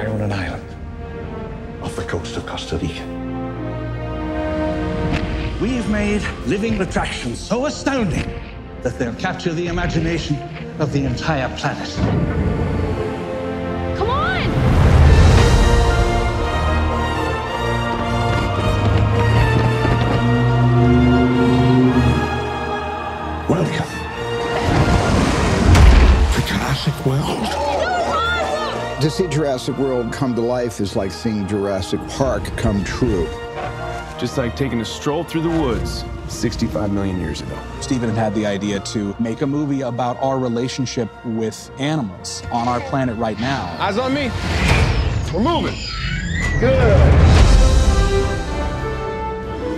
I own an island off the coast of Costa Rica. We've made living attractions so astounding that they'll capture the imagination of the entire planet. Come on! Welcome to Jurassic World. To see Jurassic World come to life is like seeing Jurassic Park come true. Just like taking a stroll through the woods 65 million years ago. Steven had the idea to make a movie about our relationship with animals on our planet right now. Eyes on me. We're moving.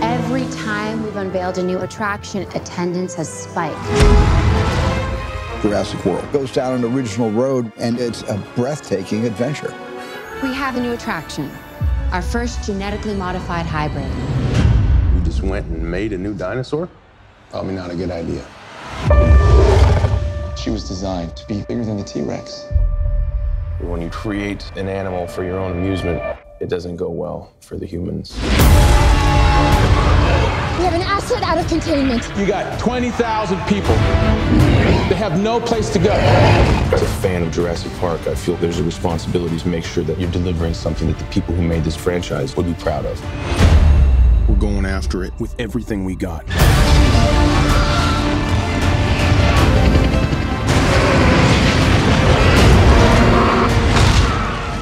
Every time we've unveiled a new attraction, attendance has spiked. Jurassic World goes down an original road, and it's a breathtaking adventure. We have a new attraction, our first genetically modified hybrid. You just went and made a new dinosaur? Probably not a good idea. She was designed to be bigger than the T-Rex. When you create an animal for your own amusement, it doesn't go well for the humans. We have an asset out of containment. You got 20,000 people. They have no place to go. As a fan of Jurassic Park, I feel there's a responsibility to make sure that you're delivering something that the people who made this franchise would be proud of. We're going after it with everything we got.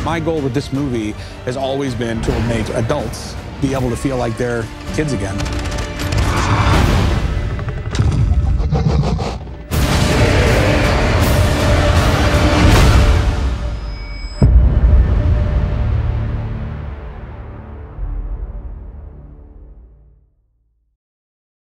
My goal with this movie has always been to make adults be able to feel like they're kids again.